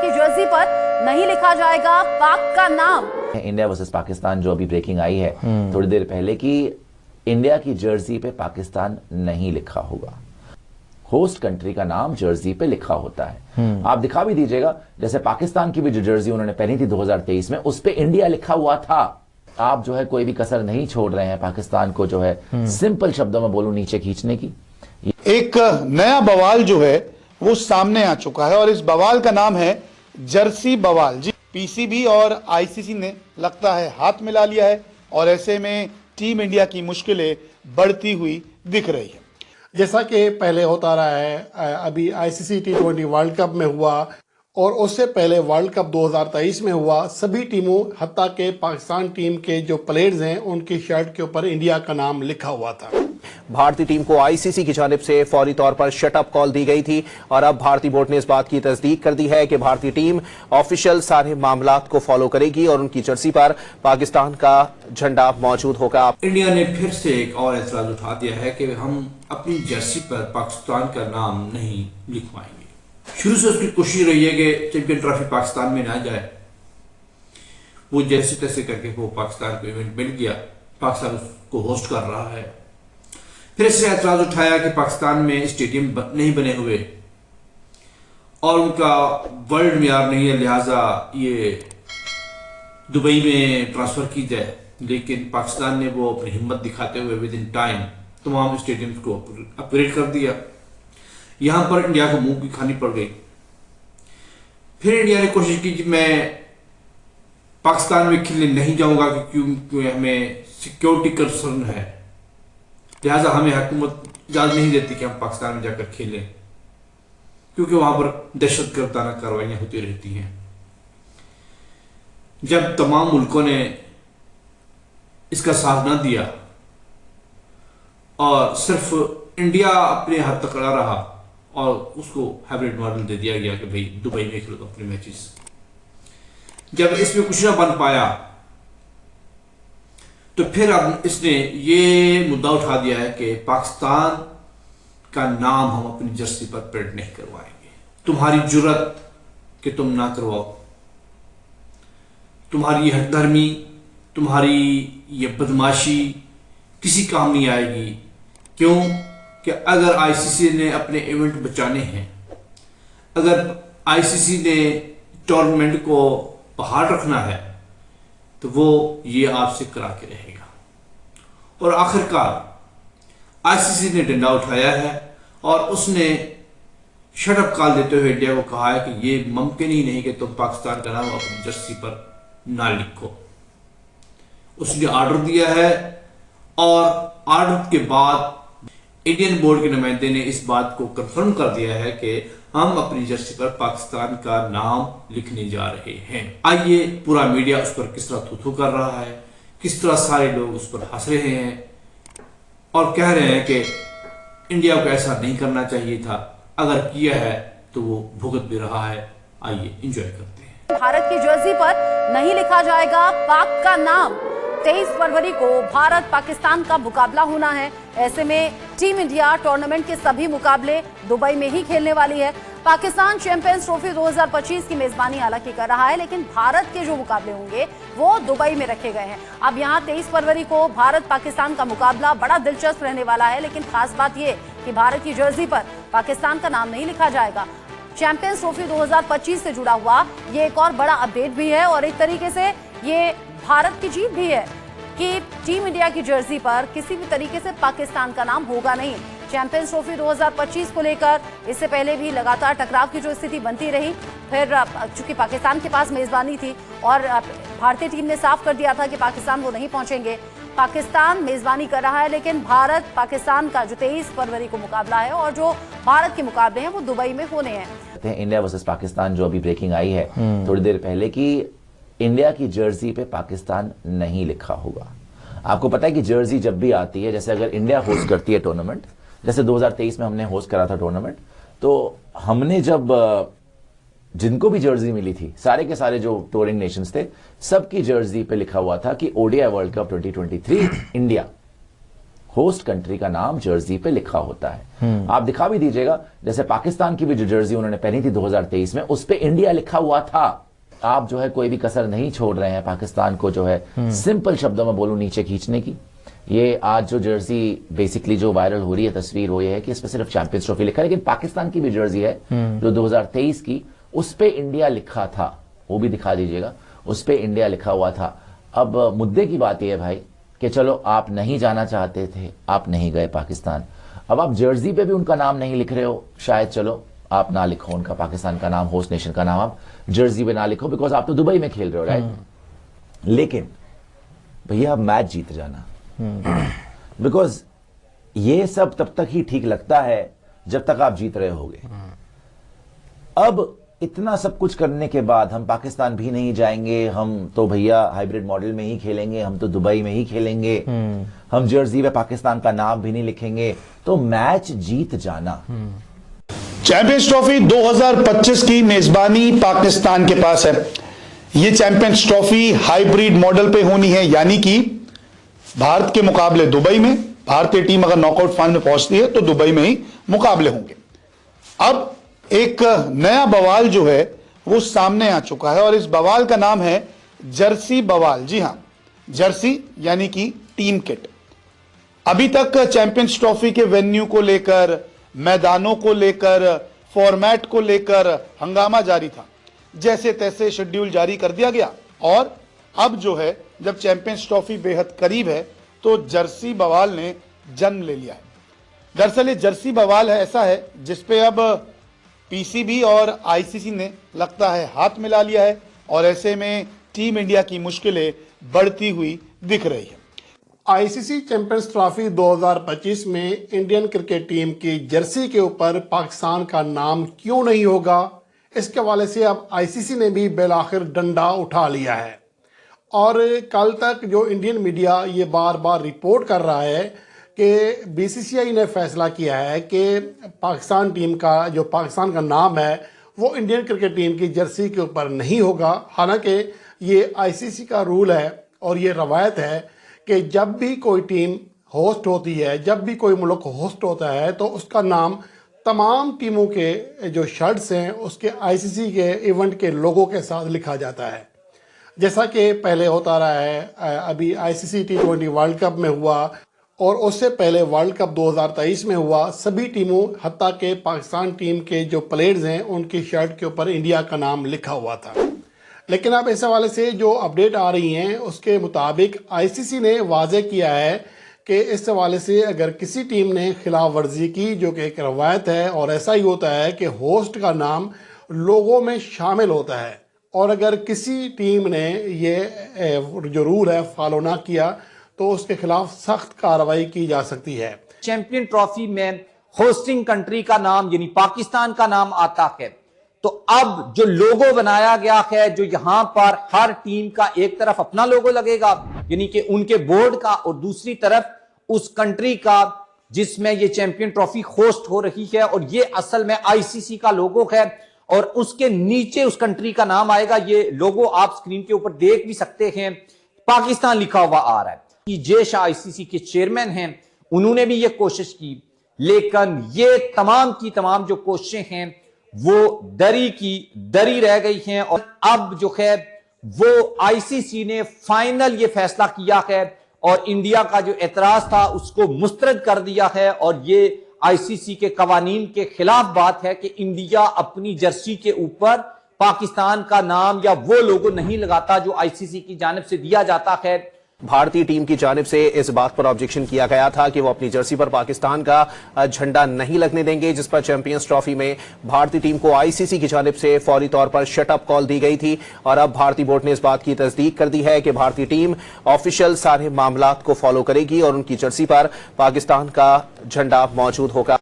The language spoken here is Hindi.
की जर्सी पर नहीं लिखा जाएगा पाक का नाम। इंडिया वर्सेस पाकिस्तान जो अभी ब्रेकिंग आई है थोड़ी देर पहले कि इंडिया की जर्सी पे पाकिस्तान नहीं लिखा होगा, होस्ट कंट्री का नाम जर्सी पे लिखा होता है। आप दिखा भी दीजिएगा, जैसे पाकिस्तान की भी जो जर्सी उन्होंने पहनी थी 2023 में, उस पे इंडिया लिखा हुआ था। आप जो है कोई भी कसर नहीं छोड़ रहे हैं पाकिस्तान को जो है सिंपल शब्दों में बोलूं नीचे खींचने की। एक नया बवाल जो है वो सामने आ चुका है और इस बवाल का नाम है जर्सी बवाल। जी, पीसीबी और आईसीसी ने लगता है हाथ मिला लिया है और ऐसे में टीम इंडिया की मुश्किलें बढ़ती हुई दिख रही है। जैसा कि पहले होता रहा है, अभी आईसीसी T20 वर्ल्ड कप में हुआ और उससे पहले वर्ल्ड कप 2023 में हुआ। सभी टीमों हत्ता के पाकिस्तान टीम के जो प्लेयर्स हैं उनकी शर्ट के ऊपर इंडिया का नाम लिखा हुआ था। भारतीय टीम को आईसीसी की जानिब से फौरी तौर पर शटअप कॉल दी गई थी और अब भारतीय बोर्ड ने इस बात की तस्दीक कर दी है कि भारतीय टीम ऑफिशियल सारे मामलात को फॉलो करेगी और उनकी जर्सी पर पाकिस्तान का झंडा मौजूद होगा। इंडिया ने फिर से एक और ऐतराज उठा दिया है कि हम अपनी जर्सी पर पाकिस्तान का नाम नहीं लिखवाएंगे। शुरू से उसकी कोशिश रही है कि चैंपियन ट्रॉफी पाकिस्तान में ना जाए। वो जैसे तैसे करके वो पाकिस्तान को इवेंट मिल गया, पाकिस्तान उसको होस्ट कर रहा है। फिर इससे ऐतराज उठाया कि पाकिस्तान में स्टेडियम नहीं बने हुए और उनका वर्ल्ड मेयार नहीं है, लिहाजा ये दुबई में ट्रांसफर की जाए। लेकिन पाकिस्तान ने वो अपनी हिम्मत दिखाते हुए विद इन टाइम तमाम स्टेडियम्स को अपग्रेड कर दिया। यहां पर इंडिया को मुंह की खानी पड़ गई। फिर इंडिया ने कोशिश की कि मैं पाकिस्तान में खेलने नहीं जाऊंगा क्योंकि हमें सिक्योरिटी कंसर्न है, लिहाजा हमें हुकूमत इजाजत नहीं देती कि हम पाकिस्तान में जाकर खेलें क्योंकि वहां पर दहशतगर्दाना कार्रवाइयां होती रहती हैं। जब तमाम मुल्कों ने इसका साथ न दिया और सिर्फ इंडिया अपने हाथ तक खड़ा रहा और उसको हाइब्रिड मॉडल दे दिया गया कि भाई दुबई में खेलो अपने मैचेस, जब इसमें कुछ ना बन पाया तो फिर अब इसने ये मुद्दा उठा दिया है कि पाकिस्तान का नाम हम अपनी जर्सी पर प्रिंट नहीं करवाएंगे। तुम्हारी जुर्रत कि तुम ना करवाओ, तुम्हारी ये हठधर्मी, तुम्हारी ये बदमाशी किसी काम नहीं आएगी। क्यों कि अगर आईसीसी ने अपने इवेंट बचाने हैं, अगर आईसीसी ने टूर्नामेंट को बहाल रखना है तो वो ये आपसे करा के रहेगा। और आखिरकार आईसीसी ने डंडा उठाया है और उसने शटअप कॉल देते हुए इंडिया को कहा है कि ये मुमकिन ही नहीं कि तुम पाकिस्तान का नाम अपनी जर्सी पर ना लिखो। उसने ऑर्डर दिया है और ऑर्डर के बाद इंडियन बोर्ड के नुमाइंदे ने इस बात को कंफर्म कर दिया है कि हम अपनी जर्सी पर पाकिस्तान का नाम लिखने जा रहे हैं। आइए पूरा मीडिया उस पर किस तरह थू कर रहा है, किस तरह सारे लोग उस पर हंस रहे हैं और कह रहे हैं कि इंडिया को ऐसा नहीं करना चाहिए था, अगर किया है तो वो भुगत भी रहा है। आइए एंजॉय करते हैं। भारत की जर्सी पर नहीं लिखा जाएगा पाक का नाम। 23 फरवरी को भारत पाकिस्तान का मुकाबला होना है। ऐसे में टीम इंडिया टूर्नामेंट के सभी मुकाबले दुबई में ही खेलने वाली है। पाकिस्तान चैंपियंस ट्रॉफी 2025 की मेजबानी हालांकि कर रहा है, लेकिन भारत के जो मुकाबले होंगे वो दुबई में रखे गए हैं। अब यहाँ 23 फरवरी को भारत पाकिस्तान का मुकाबला बड़ा दिलचस्प रहने वाला है, लेकिन खास बात यह कि भारत की जर्सी पर पाकिस्तान का नाम नहीं लिखा जाएगा। चैंपियंस ट्रॉफी 2025 से जुड़ा हुआ ये एक और बड़ा अपडेट भी है और एक तरीके से ये भारत की जीत भी है कि टीम इंडिया की जर्सी पर किसी भी तरीके से पाकिस्तान का नाम होगा नहीं। चैंपियंस ट्रॉफी 2025 को लेकर इससे पहले भी लगातार टकराव की जो स्थिति बनती रही, फिर चूंकि पाकिस्तान के पास मेजबानी थी और भारतीय टीम ने साफ कर दिया था कि पाकिस्तान वो नहीं पहुंचेंगे। पाकिस्तान मेजबानी कर रहा है, लेकिन भारत पाकिस्तान का जो 23 फरवरी को मुकाबला है और जो भारत के मुकाबले हैं वो दुबई में होने हैं। इंडिया वर्सेस पाकिस्तान जो अभी ब्रेकिंग आई है थोड़ी देर पहले कि इंडिया की जर्सी पे पाकिस्तान नहीं लिखा होगा। आपको पता है कि जर्सी जब भी आती है, जैसे अगर इंडिया होस्ट करती है टूर्नामेंट, जैसे 2023 में हमने होस्ट करा था टूर्नामेंट, तो हमने जब जिनको भी जर्सी मिली थी, सारे के सारे जो टूरिंग नेशंस थे, सबकी जर्सी पे लिखा हुआ था कि ODI world cup 2023 India host country का नाम जर्सी पे लिखा होता है। आप दिखा भी दीजिएगा, जैसे पाकिस्तान की भी जो जर्सी उन्होंने पहनी थी 2023 में, उस पे इंडिया लिखा हुआ था। आप जो है कोई भी कसर नहीं छोड़ रहे हैं पाकिस्तान को जो है सिंपल शब्दों में बोलूं नीचे खींचने की। ये आज जो जर्सी बेसिकली जो वायरल हो रही है तस्वीर, वो ये है कि इस पे सिर्फ चैंपियंस ट्रॉफी लिखा है, लेकिन पाकिस्तान की भी जर्सी है जो 2023 की, उस पे इंडिया लिखा था, वो भी दिखा दीजिएगा, उस पे इंडिया लिखा हुआ था। अब मुद्दे की बात यह है भाई कि चलो आप नहीं जाना चाहते थे, आप नहीं गए पाकिस्तान, अब आप जर्सी पे भी उनका नाम नहीं लिख रहे हो, शायद चलो आप ना लिखो उनका पाकिस्तान का नाम, होस्ट नेशन का नाम आप जर्सी पे ना लिखो, बिकॉज आप तो दुबई में खेल रहे हो, राइट। लेकिन भैया आप मैच जीत जाना, बिकॉज ये सब तब तक ही ठीक लगता है जब तक आप जीत रहे होगे। अब इतना सब कुछ करने के बाद हम पाकिस्तान भी नहीं जाएंगे, हम तो भैया हाइब्रिड मॉडल में ही खेलेंगे, हम तो दुबई में ही खेलेंगे, हम जर्सी पे पाकिस्तान का नाम भी नहीं लिखेंगे, तो मैच जीत जाना। चैंपियंस ट्रॉफी 2025 की मेजबानी पाकिस्तान के पास है। यह चैंपियंस ट्रॉफी हाइब्रिड मॉडल पे होनी है, यानी कि भारत के मुकाबले दुबई में, भारतीय टीम अगर नॉकआउट फाइनल में पहुंचती है तो दुबई में ही मुकाबले होंगे। अब एक नया बवाल जो है वो सामने आ चुका है और इस बवाल का नाम है जर्सी बवाल। जी हां, जर्सी यानी कि टीम किट। अभी तक चैंपियंस ट्रॉफी के वेन्यू को लेकर, मैदानों को लेकर, फॉर्मेट को लेकर हंगामा जारी था, जैसे तैसे शेड्यूल जारी कर दिया गया और अब जो है जब चैंपियंस ट्रॉफी बेहद करीब है तो जर्सी बवाल ने जन्म ले लिया है। दरअसल ये जर्सी बवाल है ऐसा है जिसपे अब पीसीबी और आईसीसी ने लगता है हाथ मिला लिया है और ऐसे में टीम इंडिया की मुश्किलें बढ़ती हुई दिख रही है। आईसीसी चैंपियंस ट्रॉफी 2025 में इंडियन क्रिकेट टीम की जर्सी के ऊपर पाकिस्तान का नाम क्यों नहीं होगा, इसके हवाले से अब आईसीसी ने भी बिलाखिर डंडा उठा लिया है। और कल तक जो इंडियन मीडिया ये बार बार रिपोर्ट कर रहा है कि बीसीसीआई ने फैसला किया है कि पाकिस्तान टीम का जो पाकिस्तान का नाम है वो इंडियन क्रिकेट टीम की जर्सी के ऊपर नहीं होगा। हालांकि ये आईसीसी का रूल है और ये रवायत है कि जब भी कोई टीम होस्ट होती है, जब भी कोई मुल्क होस्ट होता है तो उसका नाम तमाम टीमों के जो शर्ट्स हैं उसके आईसीसी के इवेंट के लोगों के साथ लिखा जाता है, जैसा कि पहले होता रहा है। अभी आईसीसी T20 वर्ल्ड कप में हुआ और उससे पहले वर्ल्ड कप 2023 में हुआ। सभी टीमों हत्ता के पाकिस्तान टीम के जो प्लेयर्स हैं उनकी शर्ट के ऊपर इंडिया का नाम लिखा हुआ था। लेकिन अब इस हवाले से जो अपडेट आ रही हैं उसके मुताबिक आईसीसी ने वाज़ेह किया है कि इस हवाले से अगर किसी टीम ने खिलाफ वर्जी की, जो कि एक रवायत है और ऐसा ही होता है कि होस्ट का नाम लोगों में शामिल होता है, और अगर किसी टीम ने ये जो रूल है फॉलो ना किया तो उसके खिलाफ सख्त कार्रवाई की जा सकती है। चैंपियन ट्रॉफी में होस्टिंग कंट्री का नाम यानी पाकिस्तान का नाम आता है, तो अब जो लोगो बनाया गया है, जो यहां पर हर टीम का एक तरफ अपना लोगो लगेगा यानी कि उनके बोर्ड का, और दूसरी तरफ उस कंट्री का जिसमें ये चैंपियन ट्रॉफी होस्ट हो रही है, और ये असल में आईसीसी का लोगो है और उसके नीचे उस कंट्री का नाम आएगा। ये लोगो आप स्क्रीन के ऊपर देख भी सकते हैं, पाकिस्तान लिखा हुआ आ रहा है। जे शाह आईसीसी के चेयरमैन हैं, उन्होंने भी ये कोशिश की, लेकिन ये तमाम की तमाम जो कोशिशें हैं वो दरी की दरी रह गई हैं। और अब जो है वो आईसीसी ने फाइनल ये फैसला किया है और इंडिया का जो एतराज था उसको मुस्तरद कर दिया है। और ये आईसीसी के कवानीन के खिलाफ बात है कि इंडिया अपनी जर्सी के ऊपर पाकिस्तान का नाम या वो लोगो नहीं लगाता जो आईसीसी की जानिब से दिया जाता है। भारतीय टीम की जानिब से इस बात पर ऑब्जेक्शन किया गया था कि वो अपनी जर्सी पर पाकिस्तान का झंडा नहीं लगने देंगे, जिस पर चैंपियंस ट्रॉफी में भारतीय टीम को आईसीसी की जानिब से फौरी तौर पर शटअप कॉल दी गई थी। और अब भारतीय बोर्ड ने इस बात की तस्दीक कर दी है कि भारतीय टीम ऑफिशियल सारे मामलात को फॉलो करेगी और उनकी जर्सी पर पाकिस्तान का झंडा मौजूद होगा।